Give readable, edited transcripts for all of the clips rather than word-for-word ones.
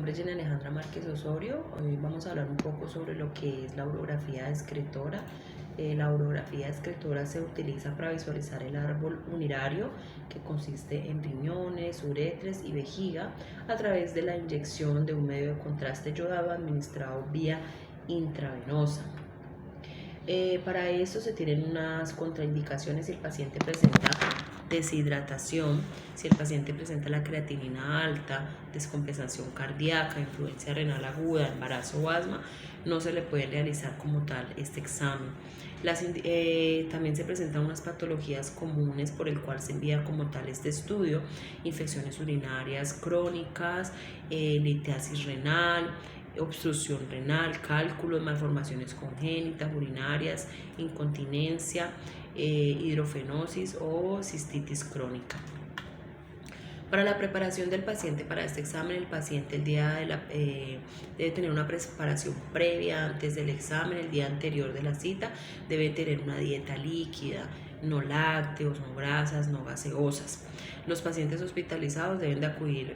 nombre es Jenny Alejandra Márquez Osorio. Hoy vamos a hablar un poco sobre lo que es la urografía excretora. La urografía excretora se utiliza para visualizar el árbol urinario, que consiste en riñones, uretres y vejiga, a través de la inyección de un medio de contraste yodado administrado vía intravenosa. Para esto se tienen unas contraindicaciones si el paciente presenta deshidratación, si el paciente presenta la creatinina alta, descompensación cardíaca, influencia renal aguda, embarazo o asma, no se le puede realizar como tal este examen. También se presentan unas patologías comunes por el cual se envía como tal este estudio: infecciones urinarias crónicas, litiasis renal, obstrucción renal, cálculos, malformaciones congénitas, urinarias, incontinencia, hidrofenosis o cistitis crónica. Para la preparación del paciente para este examen, el paciente debe tener una preparación previa antes del examen. El día anterior de la cita debe tener una dieta líquida, no lácteos, no grasas, no gaseosas. Los pacientes hospitalizados deben de acudir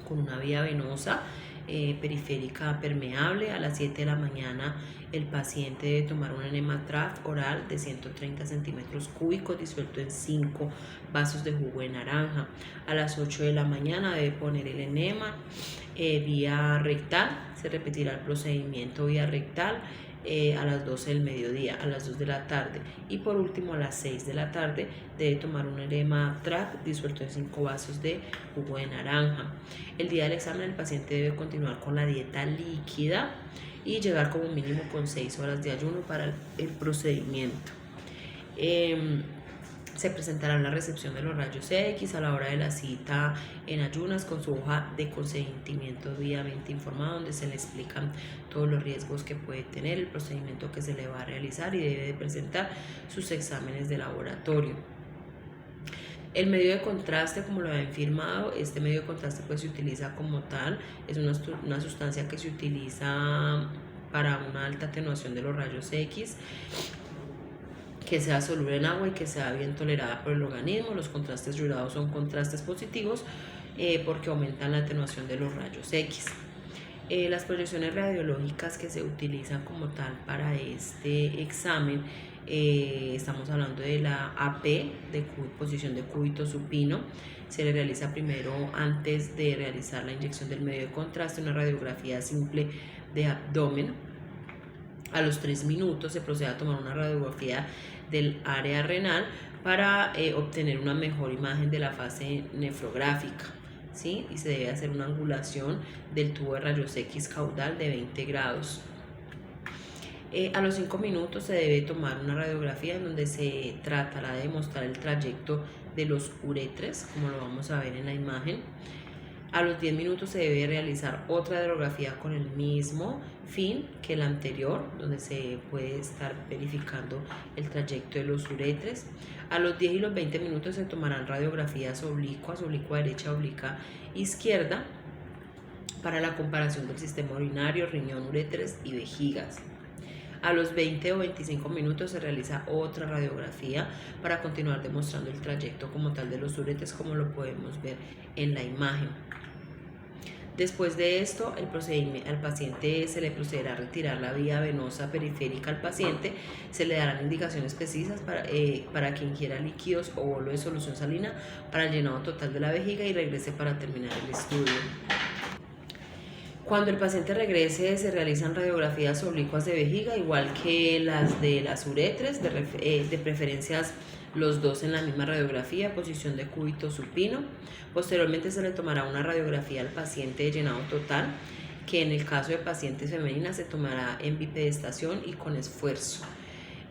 con una vía venosa periférica permeable. A las 7 de la mañana el paciente debe tomar un enema TRAF oral de 130 centímetros cúbicos disuelto en 5 vasos de jugo de naranja. A las 8 de la mañana debe poner el enema vía rectal. Se repetirá el procedimiento vía rectal a las 12 del mediodía, a las 2 de la tarde, y por último a las 6 de la tarde debe tomar un enema TRAP disuelto en 5 vasos de jugo de naranja. El día del examen el paciente debe continuar con la dieta líquida y llegar como mínimo con 6 horas de ayuno para el procedimiento. Se presentará en la recepción de los rayos X a la hora de la cita en ayunas con su hoja de consentimiento debidamente informada, donde se le explican todos los riesgos que puede tener, el procedimiento que se le va a realizar, y debe de presentar sus exámenes de laboratorio. El medio de contraste, como lo habían firmado, este medio de contraste pues se utiliza como tal, es una sustancia que se utiliza para una alta atenuación de los rayos X, que sea soluble en agua y que sea bien tolerada por el organismo. Los contrastes yodados son contrastes positivos porque aumentan la atenuación de los rayos X. Las proyecciones radiológicas que se utilizan como tal para este examen, estamos hablando de la AP, de posición de cúbito supino. Se le realiza primero, antes de realizar la inyección del medio de contraste, una radiografía simple de abdomen. A los 3 minutos se procede a tomar una radiografía del área renal para obtener una mejor imagen de la fase nefrográfica, ¿sí? Y se debe hacer una angulación del tubo de rayos X caudal de 20 grados. A los 5 minutos se debe tomar una radiografía en donde se tratará de mostrar el trayecto de los uretres, como lo vamos a ver en la imagen. A los 10 minutos se debe realizar otra radiografía con el mismo fin que la anterior, donde se puede estar verificando el trayecto de los uretres. A los 10 y los 20 minutos se tomarán radiografías oblicuas, oblicua derecha, oblicua izquierda, para la comparación del sistema urinario, riñón, uretres y vejigas. A los 20 o 25 minutos se realiza otra radiografía para continuar demostrando el trayecto como tal de los uretres, como lo podemos ver en la imagen. Después de esto, al paciente se le procederá a retirar la vía venosa periférica al paciente. Se le darán indicaciones precisas para que ingiera líquidos o bolo de solución salina para el llenado total de la vejiga y regrese para terminar el estudio. Cuando el paciente regrese, se realizan radiografías oblicuas de vejiga, igual que las de las uretres, de preferencias los dos en la misma radiografía, posición de cúbito supino. Posteriormente se le tomará una radiografía al paciente de llenado total, que en el caso de pacientes femeninas se tomará en bipedestación y con esfuerzo.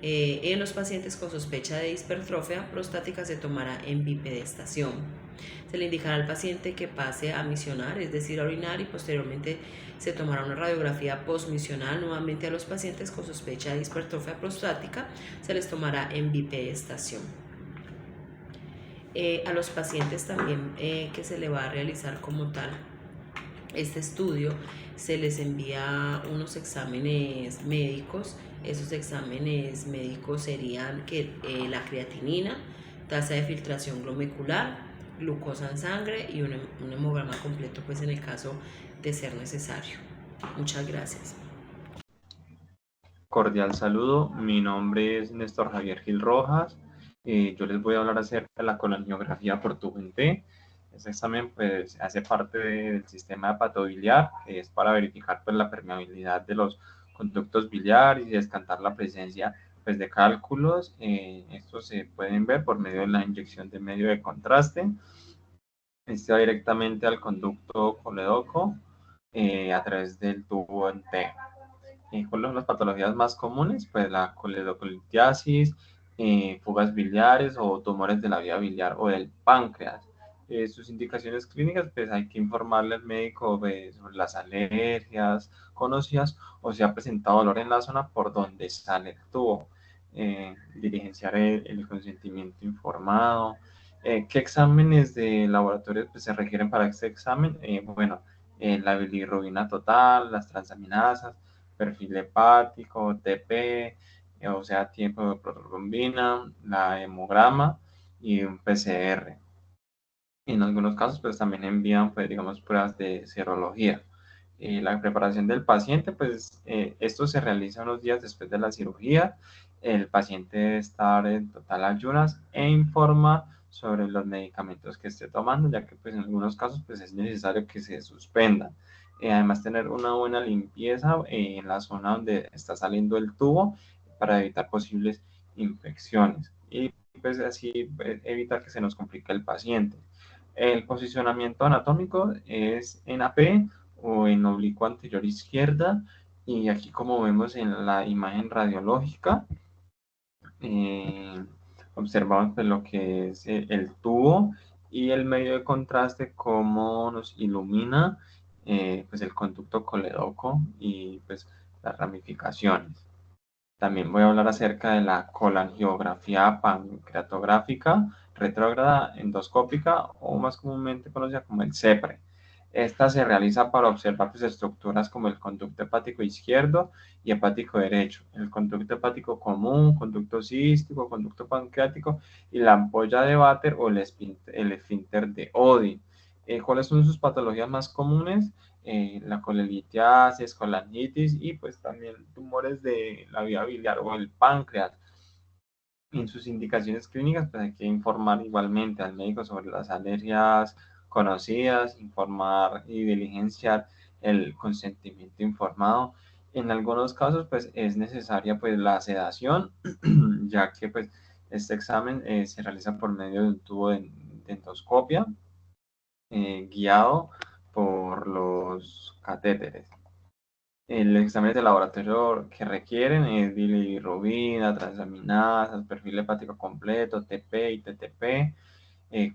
En los pacientes con sospecha de hipertrofia prostática se tomará en bipedestación. Se le indicará al paciente que pase a misionar, es decir, a orinar, y posteriormente se tomará una radiografía postmisional. Nuevamente, a los pacientes con sospecha de hipertrofia prostática se les tomará en bipedestación. A los pacientes también que se le va a realizar como tal este estudio, se les envía unos exámenes médicos. Esos exámenes médicos serían la creatinina, tasa de filtración glomerular, glucosa en sangre y un hemograma completo pues en el caso de ser necesario. Muchas gracias. Cordial saludo, mi nombre es Néstor Javier Gil Rojas. Yo les voy a hablar acerca de la colangiografía por tubo en T. Este examen pues hace parte del sistema hepatobiliar, que es para verificar pues la permeabilidad de los conductos biliares y descartar la presencia pues de cálculos. Estos se pueden ver por medio de la inyección de medio de contraste. Este va directamente al conducto coledoco a través del tubo en T. ¿Cuáles son las patologías más comunes? Pues la coledocolitiasis, fugas biliares o tumores de la vía biliar o del páncreas. Sus indicaciones clínicas, pues hay que informarle al médico sobre las alergias conocidas o si ha presentado dolor en la zona por donde sale el tubo. Diligenciar el consentimiento informado. ¿Qué exámenes de laboratorio pues, se requieren para este examen? Bueno, la bilirrubina total, las transaminasas, perfil hepático, TP, o sea, tiempo de protrombina, la hemograma y un PCR. En algunos casos, pues también envían, pues, digamos, pruebas de serología. La preparación del paciente, pues esto se realiza unos días después de la cirugía. El paciente debe estar en total ayunas e informa sobre los medicamentos que esté tomando, ya que pues en algunos casos pues es necesario que se suspendan. Además tener una buena limpieza en la zona donde está saliendo el tubo para evitar posibles infecciones y pues así evitar que se nos complique el paciente. El posicionamiento anatómico es en AP o en oblicuo anterior izquierda. Y aquí como vemos en la imagen radiológica, eh, observamos pues, lo que es el tubo y el medio de contraste, cómo nos ilumina pues, el conducto coledoco y pues, las ramificaciones. También voy a hablar acerca de la colangiografía pancreatográfica retrógrada endoscópica o más comúnmente conocida como el CEPRE. Esta se realiza para observar pues, estructuras como el conducto hepático izquierdo y hepático derecho, el conducto hepático común, conducto cístico, conducto pancreático y la ampolla de Vater o el esfínter de Oddi. ¿Cuáles son sus patologías más comunes? La colelitiasis, colangitis y pues también tumores de la vía biliar o el páncreas. En sus indicaciones clínicas, pues hay que informar igualmente al médico sobre las alergias conocidas, informar y diligenciar el consentimiento informado. En algunos casos, pues es necesaria pues la sedación, ya que pues este examen se realiza por medio de un tubo de endoscopia guiado por los catéteres. El examen de laboratorio que requieren es bilirrubina, transaminasas, perfil hepático completo, TP y TTP,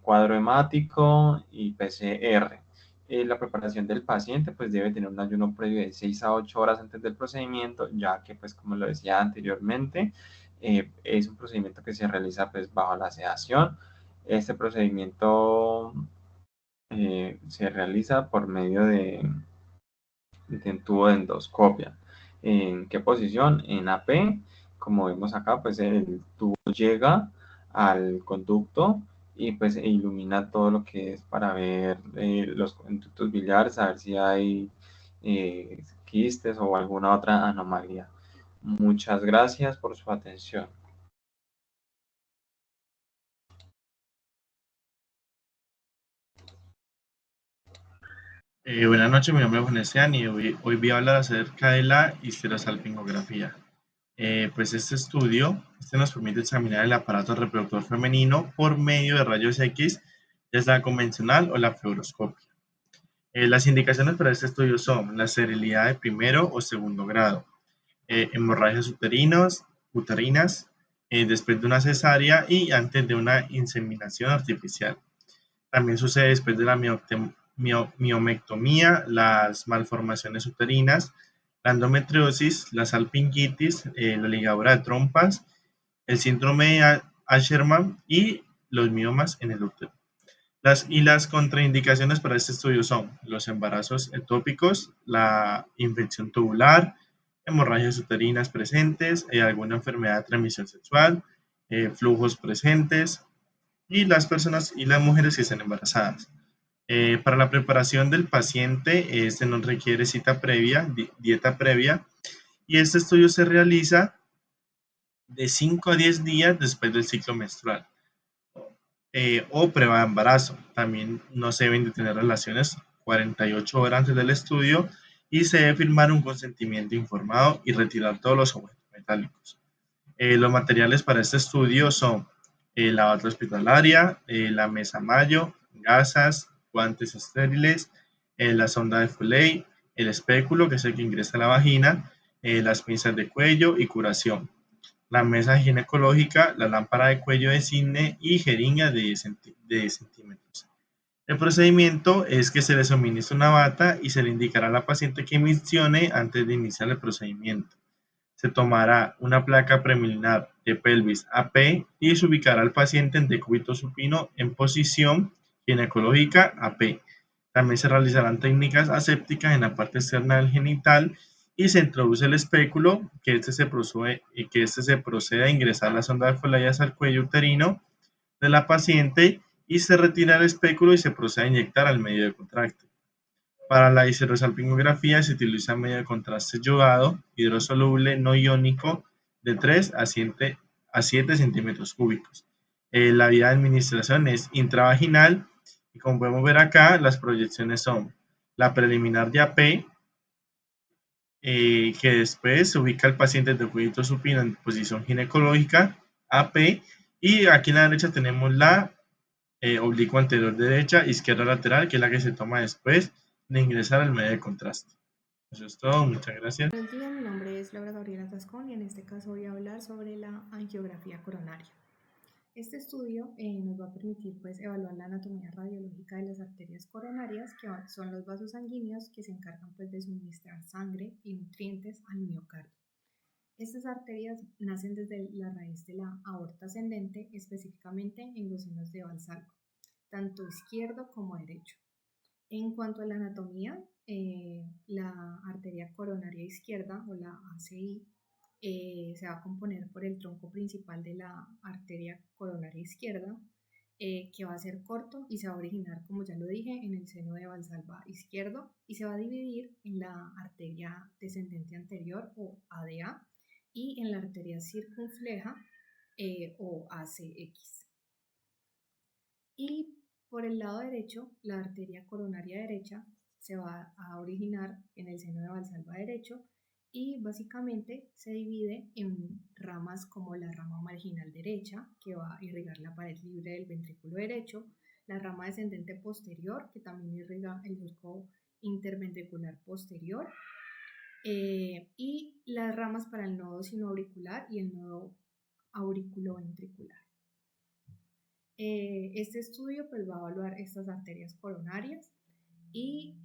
cuadro hemático y PCR. La preparación del paciente pues debe tener un ayuno previo de 6 a 8 horas antes del procedimiento, ya que pues como lo decía anteriormente, es un procedimiento que se realiza pues bajo la sedación. Este procedimiento se realiza por medio de un tubo de endoscopia. ¿En qué posición? En AP, como vemos acá, pues el tubo llega al conducto y pues ilumina todo lo que es para ver los conductos biliares, a ver si hay quistes o alguna otra anomalía. Muchas gracias por su atención. Buenas noches, mi nombre es Juan Esteban y hoy voy a hablar acerca de la histerosalpingografía. Pues este nos permite examinar el aparato reproductor femenino por medio de rayos X, ya sea convencional o la fluoroscopia. Las indicaciones para este estudio son la esterilidad de primero o segundo grado, hemorragias uterinas, después de una cesárea y antes de una inseminación artificial. También sucede después de la miomectomía, las malformaciones uterinas, la endometriosis, la salpingitis, la ligadura de trompas, el síndrome de Asherman y los miomas en el útero. Las contraindicaciones para este estudio son los embarazos ectópicos, la infección tubular, hemorragias uterinas presentes, alguna enfermedad de transmisión sexual, flujos presentes, y las mujeres que estén embarazadas. Para la preparación del paciente, este no requiere cita previa, dieta previa, y este estudio se realiza de 5 a 10 días después del ciclo menstrual o prueba de embarazo. También no se deben de tener relaciones 48 horas antes del estudio y se debe firmar un consentimiento informado y retirar todos los objetos metálicos. Los materiales para este estudio son la bata hospitalaria, la mesa Mayo, gasas, guantes estériles, la sonda de Foley, el espéculo, que es el que ingresa a la vagina, las pinzas de cuello y curación, la mesa ginecológica, la lámpara de cuello de cisne y jeringa de 10 centímetros. El procedimiento es que se le suministra una bata y se le indicará a la paciente que misione antes de iniciar el procedimiento. Se tomará una placa preliminar de pelvis AP y se ubicará al paciente en decúbito supino en posición ginecológica AP. También se realizarán técnicas asépticas en la parte externa del genital y se introduce el espéculo, que se procede a ingresar la sonda de Foley al cuello uterino de la paciente y se retira el espéculo y se procede a inyectar al medio de contraste. Para la histerosalpingografía se utiliza medio de contraste yodado hidrosoluble no iónico de 3 a 7 centímetros cúbicos. La vía de administración es intravaginal y como podemos ver acá, las proyecciones son la preliminar de AP, que después se ubica el paciente de decúbito supino en posición ginecológica, AP, y aquí en la derecha tenemos la oblicuo anterior derecha, izquierda lateral, que es la que se toma después de ingresar al medio de contraste. Eso es todo, muchas gracias. Buenos días, mi nombre es Laura Gabriela Tascón y en este caso voy a hablar sobre la angiografía coronaria. Este estudio nos va a permitir pues, evaluar la anatomía radiológica de las arterias coronarias, que son los vasos sanguíneos que se encargan pues, de suministrar sangre y nutrientes al miocardio. Estas arterias nacen desde la raíz de la aorta ascendente, específicamente en los senos de Valsalva, tanto izquierdo como derecho. En cuanto a la anatomía, la arteria coronaria izquierda o la ACI se va a componer por el tronco principal de la arteria coronaria izquierda, que va a ser corto y se va a originar, como ya lo dije, en el seno de Valsalva izquierdo y se va a dividir en la arteria descendente anterior o ADA y en la arteria circunfleja o ACX. Y por el lado derecho, la arteria coronaria derecha se va a originar en el seno de Valsalva derecho y básicamente se divide en ramas como la rama marginal derecha, que va a irrigar la pared libre del ventrículo derecho, la rama descendente posterior, que también irriga el surco interventricular posterior, y las ramas para el nodo sinoauricular y el nodo auriculoventricular. Este estudio pues, va a evaluar estas arterias coronarias y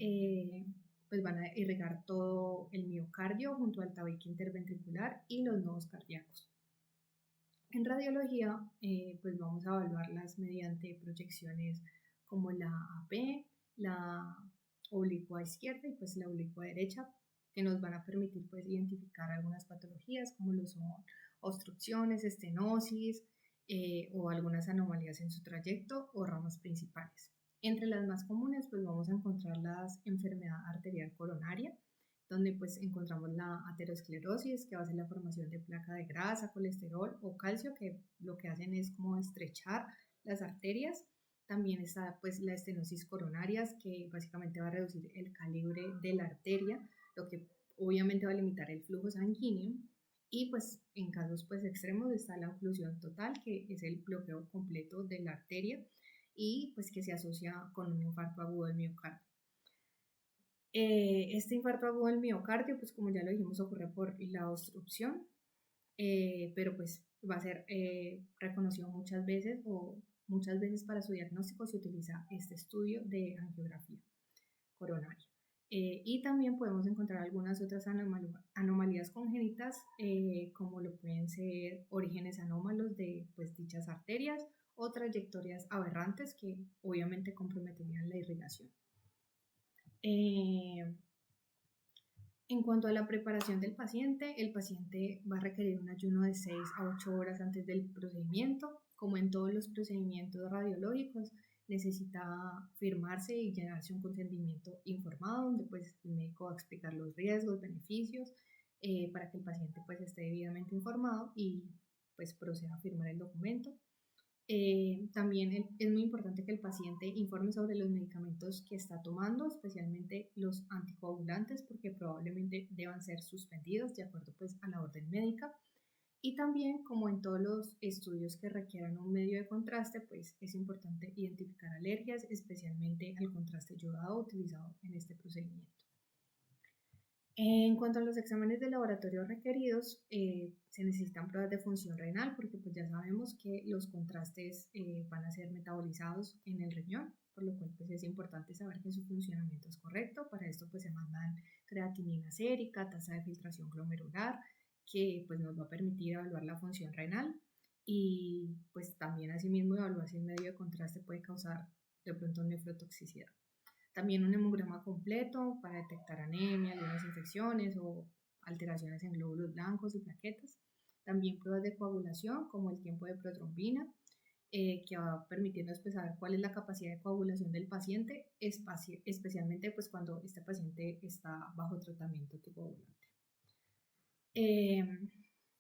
pues, van a irrigar todo el miocardio junto al tabique interventricular y los nodos cardíacos. En radiología pues vamos a evaluarlas mediante proyecciones como la AP, la oblicua izquierda y pues la oblicua derecha, que nos van a permitir pues identificar algunas patologías como lo son obstrucciones, estenosis, o algunas anomalías en su trayecto o ramas principales. Entre las más comunes pues vamos a encontrar la enfermedad arterial coronaria, donde pues encontramos la aterosclerosis, que va a ser la formación de placa de grasa, colesterol o calcio, que lo que hacen es como estrechar las arterias. También está pues la estenosis coronaria, que básicamente va a reducir el calibre de la arteria, lo que obviamente va a limitar el flujo sanguíneo. Y pues en casos pues extremos está la oclusión total, que es el bloqueo completo de la arteria y pues que se asocia con un infarto agudo del miocardio. Este infarto agudo del miocardio, pues como ya lo dijimos, ocurre por la obstrucción, pero pues va a ser reconocido muchas veces o muchas veces para su diagnóstico se utiliza este estudio de angiografía coronaria. Y también podemos encontrar algunas otras anomalías congénitas, como lo pueden ser orígenes anómalos de pues, dichas arterias o trayectorias aberrantes que obviamente comprometerían la irrigación. En cuanto a la preparación del paciente, el paciente va a requerir un ayuno de 6 a 8 horas antes del procedimiento. como en todos los procedimientos radiológicos, necesita firmarse y llenarse un consentimiento informado donde pues el médico va a explicar los riesgos, beneficios, para que el paciente pues esté debidamente informado y pues proceda a firmar el documento. También es muy importante que el paciente informe sobre los medicamentos que está tomando, especialmente los anticoagulantes, porque probablemente deban ser suspendidos de acuerdo pues a la orden médica. Y también, como en todos los estudios que requieran un medio de contraste, pues es importante identificar alergias, especialmente al contraste yodado utilizado en este procedimiento. En cuanto a los exámenes de laboratorio requeridos, se necesitan pruebas de función renal porque pues ya sabemos que los contrastes van a ser metabolizados en el riñón, por lo cual pues es importante saber que su funcionamiento es correcto. Para esto pues se mandan creatinina sérica, tasa de filtración glomerular, que pues nos va a permitir evaluar la función renal y pues también asimismo evaluar si el medio de contraste puede causar de pronto nefrotoxicidad. También un hemograma completo para detectar anemia, algunas infecciones o alteraciones en glóbulos blancos y plaquetas. También pruebas de coagulación como el tiempo de protrombina, que va permitiendo saber cuál es la capacidad de coagulación del paciente, especialmente pues cuando este paciente está bajo tratamiento anticoagulante.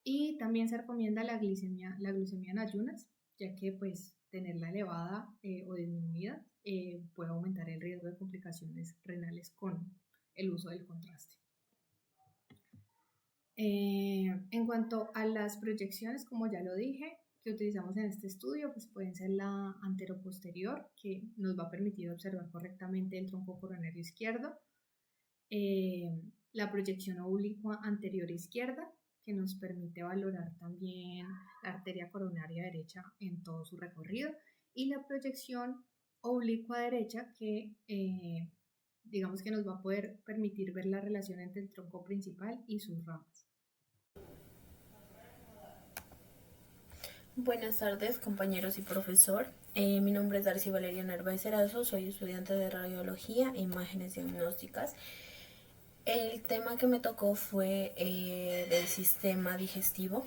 Y también se recomienda la glucemia en ayunas, ya que pues tenerla elevada o disminuida puede aumentar el riesgo de complicaciones renales con el uso del contraste. En cuanto a las proyecciones, como ya lo dije, que utilizamos en este estudio, pues pueden ser la anteroposterior, que nos va a permitir observar correctamente el tronco coronario izquierdo, la proyección oblicua anterior izquierda, que nos permite valorar también la arteria coronaria derecha en todo su recorrido, y la proyección oblicua derecha, que digamos que nos va a poder permitir ver la relación entre el tronco principal y sus ramas. Buenas tardes, compañeros y profesor. Mi nombre es Darcy Valeria Narváez Erazo, soy estudiante de Radiología e Imágenes Diagnósticas. El tema que me tocó fue del sistema digestivo,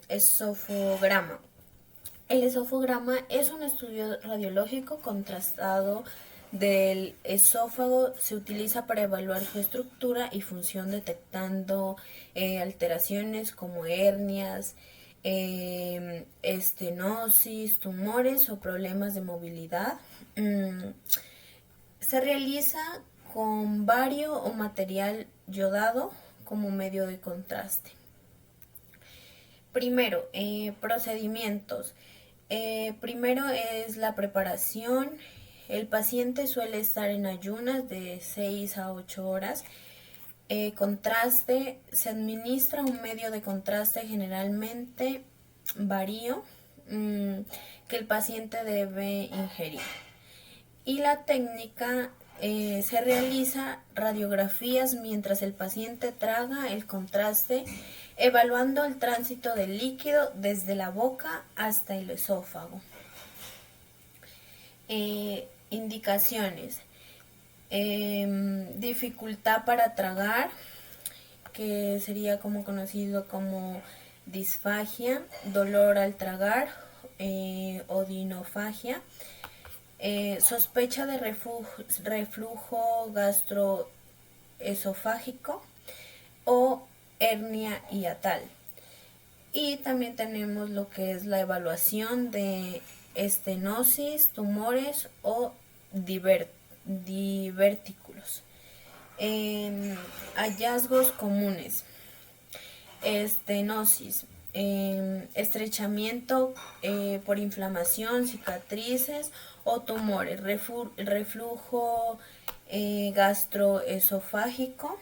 esofograma. El esofograma es un estudio radiológico contrastado del esófago. Se utiliza para evaluar su estructura y función detectando alteraciones como hernias, estenosis, tumores o problemas de movilidad. Se realiza con bario o material yodado como medio de contraste. Primero, procedimientos. Primero es la preparación. El paciente suele estar en ayunas de 6 a 8 horas. Contraste, se administra un medio de contraste, generalmente bario, que el paciente debe ingerir. Y la técnica, se realiza radiografías mientras el paciente traga el contraste, evaluando el tránsito del líquido desde la boca hasta el esófago. Indicaciones. Dificultad para tragar, que sería como conocido como disfagia, dolor al tragar, odinofagia, sospecha de reflujo gastroesofágico o hernia hiatal. Y también tenemos lo que es la evaluación de estenosis, tumores o divertículos. Hallazgos comunes: estenosis, estrechamiento por inflamación, cicatrices o tumores, reflujo gastroesofágico,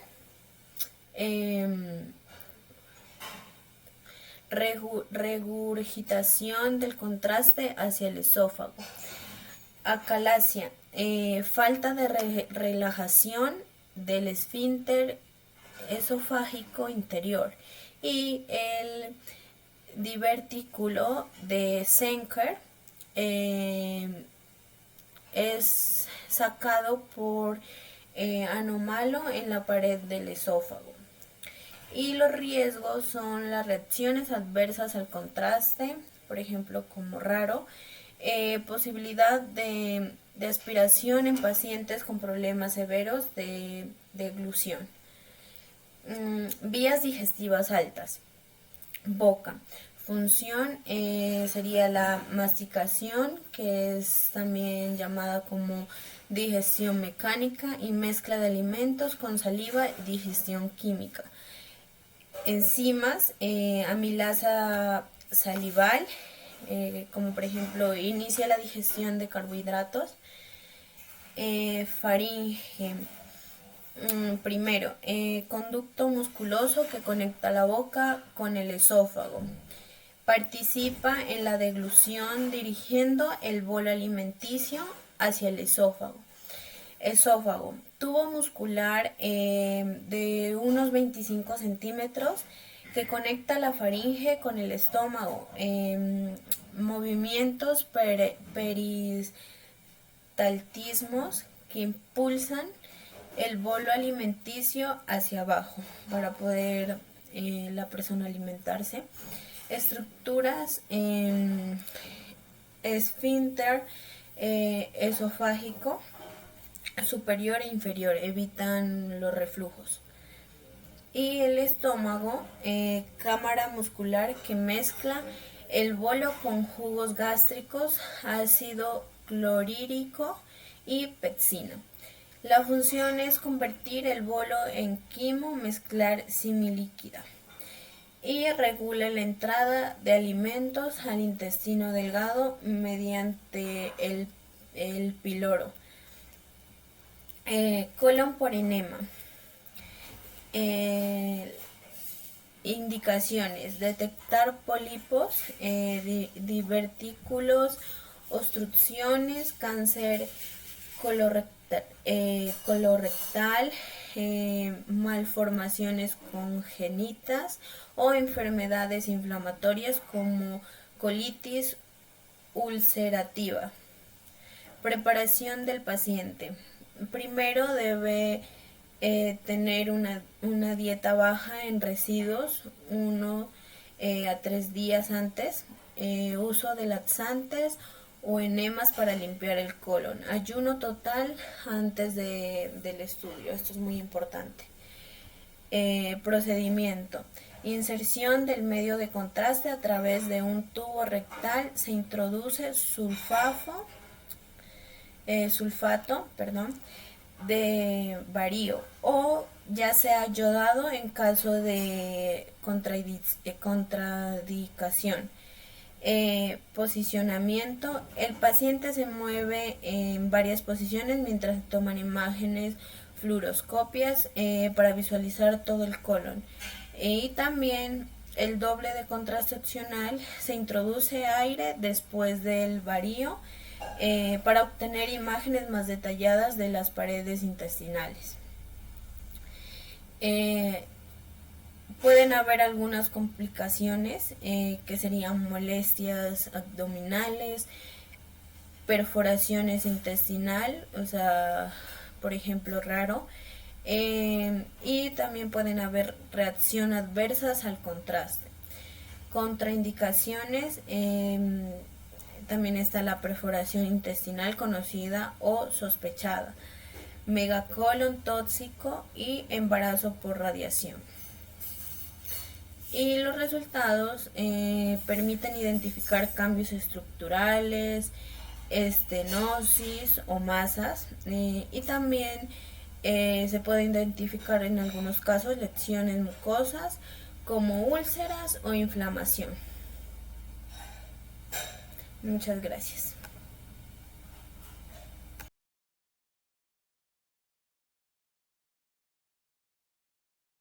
regurgitación del contraste hacia el esófago. Acalasia, falta de relajación del esfínter esofágico interior. Y el divertículo de Zenker es sacado por anómalo en la pared del esófago. Y los riesgos son las reacciones adversas al contraste, por ejemplo, como raro, posibilidad de aspiración en pacientes con problemas severos de deglución. Vías digestivas altas. Boca. Función sería la masticación, que es también llamada como digestión mecánica, y mezcla de alimentos con saliva y digestión química. Enzimas, amilasa salival, como por ejemplo inicia la digestión de carbohidratos. Faringe. Primero, conducto musculoso que conecta la boca con el esófago. Participa en la deglución dirigiendo el bolo alimenticio hacia el esófago. Esófago, tubo muscular de unos 25 centímetros que conecta la faringe con el estómago. Movimientos peristaltismos que impulsan el bolo alimenticio hacia abajo para poder la persona alimentarse. Estructuras esfínter esofágico superior e inferior, evitan los reflujos. Y el estómago, cámara muscular que mezcla el bolo con jugos gástricos, ácido clorhídrico y pepsina. La función es convertir el bolo en quimo, mezclar semilíquida. Y regula la entrada de alimentos al intestino delgado mediante el píloro. Colon por enema. Indicaciones: detectar pólipos, divertículos, obstrucciones, cáncer colorectal, malformaciones congénitas o enfermedades inflamatorias como colitis ulcerativa. Preparación del paciente. Primero debe tener una dieta baja en residuos 1 a 3 días antes, uso de laxantes o enemas para limpiar el colon, ayuno total antes del estudio, esto es muy importante. Procedimiento: inserción del medio de contraste a través de un tubo rectal, se introduce sulfato de bario o ya sea yodado en caso de contraindicación. Posicionamiento: el paciente se mueve en varias posiciones mientras toman imágenes fluoroscopias para visualizar todo el colon. Y también el doble de contraste opcional, se introduce aire después del bario para obtener imágenes más detalladas de las paredes intestinales. Pueden haber algunas complicaciones que serían molestias abdominales, perforaciones intestinal, o sea, por ejemplo, raro, y también pueden haber reacciones adversas al contraste. Contraindicaciones: también está la perforación intestinal conocida o sospechada, megacolon tóxico y embarazo por radiación. Y los resultados permiten identificar cambios estructurales, estenosis o masas, y también se puede identificar en algunos casos lesiones mucosas como úlceras o inflamación. Muchas gracias.